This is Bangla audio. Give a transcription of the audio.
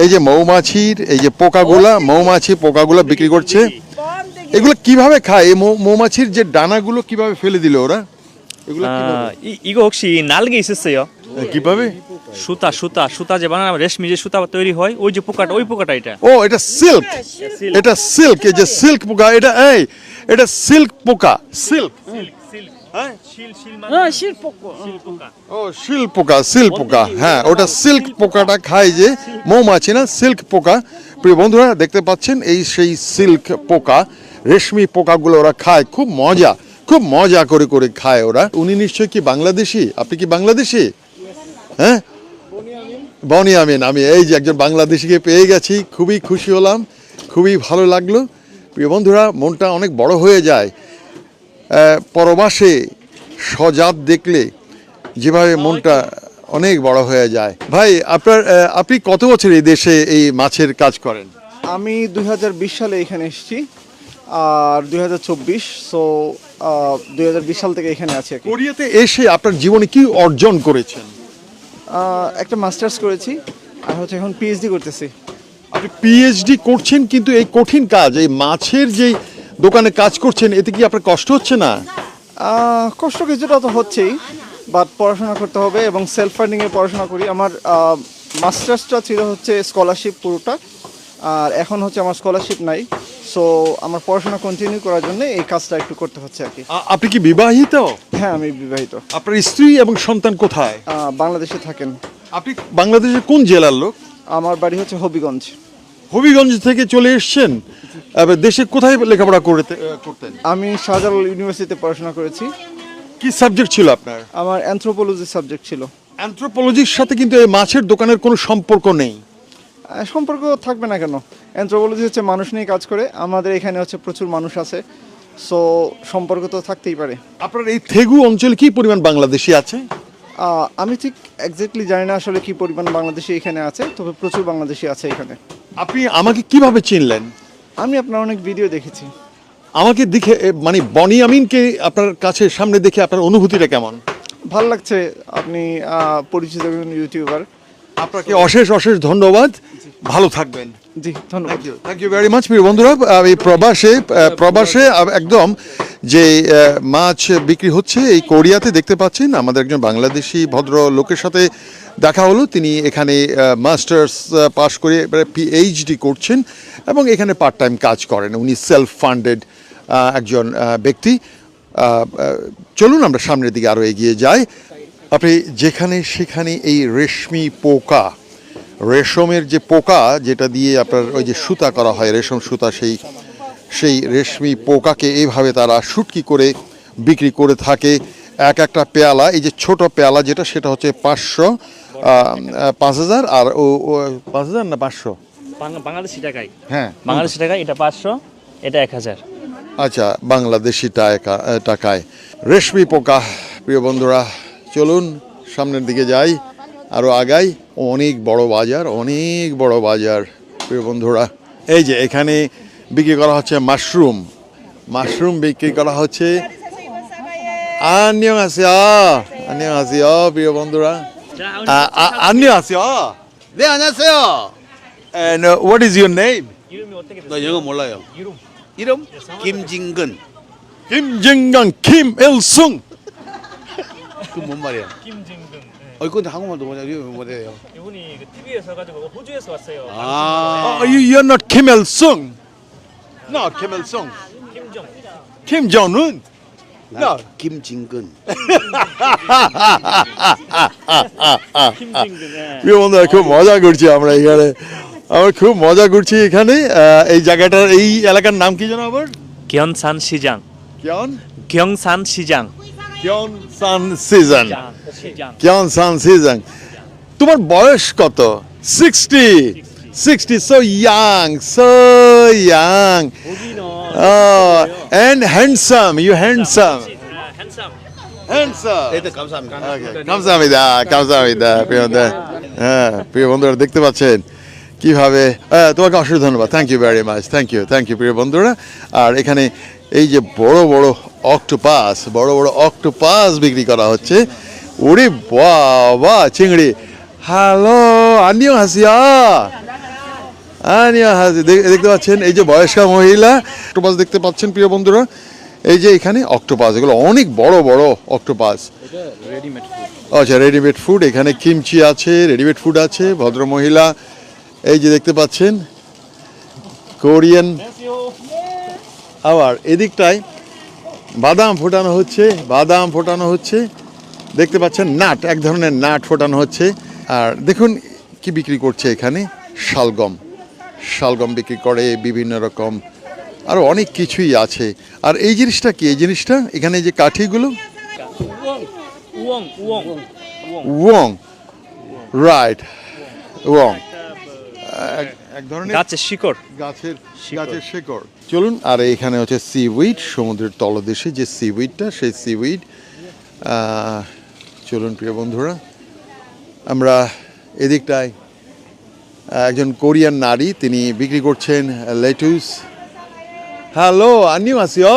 এই যে মৌমাছির এই যে মৌমাছি পোকাগুলা বিক্রি করছে, এগুলো কিভাবে খায়? এই মৌমাছির যে ডানাগুলো কিভাবে ফেলে দিল ওরা? এগুলো 이거 혹시 날개 있었어요? কিভাবে? সুতা যে বানানো রেশমি যে সুতা তৈরি হয়, ওই যে পোকাটা, ওই পোকাটা এটা। ও এটা সিল্ক, এটা সিল্ক, এই যে সিল্ক পোকা, এটা সিল্ক পোকা, সিল্ক সিল্ক পোকা, হ্যাঁ ওটা সিল্ক পোকাটা খায় যে মৌমাছি না, সিল্ক পোকা। প্রিয় বন্ধুরা দেখতে পাচ্ছেন এই সেই সিল্ক পোকা, রেশমি পোকাগুলো ওরা খায়, খুব মজা করে খায় ওরা। উনি নিশ্চয়ই কি বাংলাদেশি? আপনি কি বাংলাদেশি? হ্যাঁ, বনি আমিন। আমি এই যে একজন বাংলাদেশিকে পেয়ে গেছি, খুবই খুশি হলাম, খুবই ভালো লাগলো। প্রিয় বন্ধুরা, মনটা অনেক বড় হয়ে যায় পরবাসে সজাত দেখলে, যেভাবে মনটা অনেক বড় হয়ে যায়। ভাই আপনি কত বছর এই দেশে এই মাছের কাজ করেন? আমি 2020 সালে এখানে এসেছি, আর 2024, সো 2020 সাল থেকে এখানে আছি। কোরিয়াতে এসে আপনার জীবনে কি অর্জন করেছেন? একটা মাস্টার্স করেছি, আর হচ্ছে এখন পিএইচডি করতেছি। আপনি পিএইচডি করছেন, কিন্তু এই কঠিন কাজ, এই মাছের যেই দোকানে কাজ করছেন, এতে কি আপনার কষ্ট হচ্ছে না? কষ্ট কিছুটা তো হচ্ছেই, বাট পড়াশোনা করতে হবে এবং সেলফ ফান্ডিংয়ে পড়াশোনা করি। আমার মাস্টার্সটা ছিল হচ্ছে স্কলারশিপ পুরোটা, আর এখন হচ্ছে আমার স্কলারশিপ নাই, সো আমার পড়াশোনা কন্টিনিউ করার জন্য এই কাজটা একটু করতে হচ্ছে আর কি। আপনি কি বিবাহিত? হ্যাঁ, আমি বিবাহিত। আপনার স্ত্রী এবং সন্তান কোথায়? বাংলাদেশে থাকেন। আপনি বাংলাদেশের কোন জেলার লোক? আমার বাড়ি হচ্ছে হবিগঞ্জ। হবিগঞ্জ থেকে চলে এসেছেন? দেশে কোথায় লেখাপড়া করতেন? আমি শাহজালাল ইউনিভার্সিটিতে পড়াশোনা করেছি। কি সাবজেক্ট ছিল আপনার? আমার অ্যানথ্রোপোলজি সাবজেক্ট ছিল। অ্যানথ্রোপোলজির সাথে কিন্তু এই মাছের দোকানের কোনো সম্পর্ক নেই। সম্পর্ক থাকবে না কেন? অ্যানথ্রোপোলজি হচ্ছে মানুষ নিয়ে কাজ করে, আমাদের এখানে হচ্ছে প্রচুর মানুষ আছে, সো সম্পর্ক তো থাকতেই পারে। আপনার এই থেগু অঞ্চলে কি পরিমাণ বাংলাদেশি আছে? আমি ঠিক এক্স্যাক্টলি জানি না আসলে কি পরিমাণ বাংলাদেশি এখানে আছে, তবে প্রচুর বাংলাদেশি আছে এখানে। আপনি আমাকে কিভাবে চিনলেন? আমি আপনার অনেক ভিডিও দেখেছি। আমাকে দেখে মানে বনি আমিনকে আপনার কাছে সামনে দেখে আপনার অনুভূতিটা কেমন? ভাল লাগছে, আপনি পরিচিত একজন ইউটিউবার। আপনাকে অশেষ ধন্যবাদ, ভালো থাকবেন। জি, ধন্যবাদ। Thank you very much. প্রিয় বন্ধুরা, এই প্রবাসে একদম যে মাছ বিক্রি হচ্ছে এই কোরিয়াতে দেখতে পাচ্ছেন, আমাদের একজন বাংলাদেশি ভদ্র লোকের সাথে দেখা হলো। তিনি এখানে মাস্টার্স পাশ করে পিএইচডি করছেন এবং এখানে পার্ট টাইম কাজ করেন। উনি সেলফ ফান্ডেড একজন ব্যক্তি। চলুন আমরা সামনের দিকে আরও এগিয়ে যাই। আপনি যেখানে সেখানে এই রেশমি পোকা, রেশমের যে পোকা যেটা দিয়ে আপনার ওই যে সুতা করা হয়, রেশম সুতা, সেই রেশমি পোকাকে এইভাবে তারা শুটকি করে বিক্রি করে থাকে। একটা পেয়ালা, এই যে ছোট পেয়ালা যেটা, সেটা হচ্ছে 500, 5000, আর ও 5000 না 500 বাংলাদেশি টাকায়। হ্যাঁ, বাংলাদেশি টাকায় এটা 500, এটা 1000। আচ্ছা, বাংলাদেশি টাকায় রেশমি পোকা। প্রিয় বন্ধুরা, চলুন সামনের দিকে যাই, আরও আগাই। অনেক বড় বাজার প্রিয় বন্ধুরা। এই যে এখানে বিক্রি করা হচ্ছে মাশরুম বিক্রি করা হচ্ছে। 안녕하세요 প্রিয় বন্ধুরা। 안녕하세요. 네, 안녕하세요. And what is your name? 이름이 어떻게 나 영어 몰라요. 이름? 김진근. 김진강, 김일승. 그뭔 말이야? 김진근. 근데 한국말도 이름이 뭐래요? 이분이 TV에서 가지고 호주에서 왔어요. You're not Kim Il-sung. No, Kim Il-sung. Kim Jong-un. No, 김진근. প্রিয় বন্ধুরা, খুব মজা করছি আমরা এখানে, এই জায়গাটার, এই এলাকার নাম কি জানো আবার? 경산시장. 경산시장. Gyeongsan Sijang. তোমার বয়স কত? 60, so young. Oh, and handsome. You handsome. 일단 감사합니다. 감사합니다. প্রিয় বন্ধুরা দেখতে পাচ্ছেন কিভাবে, তোমাকে অসংখ্য ধন্যবাদ। Thank you very much. Thank you প্রিয় বন্ধুরা। আর এখানে এই যে বড় বড় অক্টোপাস বিক্রি করা হচ্ছে। ওরে বাবা, চিংড়ি। হ্যালো, 안녕하세요. দেখতে পাচ্ছেন এই যে বয়স্কা মহিলা অক্টোপাস দেখতে পাচ্ছেন প্রিয় বন্ধুরা, এই যে এখানে অক্টোপাস, এগুলো অনেক বড় বড় অক্টোপাস। আচ্ছা, রেডিমেড ফুড, এখানে কিমচি আছে, রেডিমেড ফুড আছে। ভদ্র মহিলা এই যে দেখতে পাচ্ছেন কোরিয়ান। আবার এদিকটায় বাদাম ফোটানো হচ্ছে, বাদাম ফোটানো হচ্ছে, দেখতে পাচ্ছেন নাট, এক ধরনের নাট ফোটানো হচ্ছে। আর দেখুন কি বিক্রি করছে এখানে, শালগম, শালগম বিক্রি করে, বিভিন্ন রকম আরও অনেক কিছুই আছে। আর এই জিনিসটা কি, এই জিনিসটা এখানে যে কাঠিগুলো, উয়ং উয়ং ওয়ং, রাইট, ওয়ং, এক ধরনের গাছের শিকড়। গাছের শিকড়। চলুন, আর এখানে হচ্ছে সিউইড, সমুদ্রের তলদেশে যে সিউইডটা, সেই সিউইড। চলুন প্রিয় বন্ধুরা, আমরা এদিকটায় একজন কোরিয়ান নারী, তিনি বিক্রি করছেন লেটুস। হ্যালো, 안녕하세요.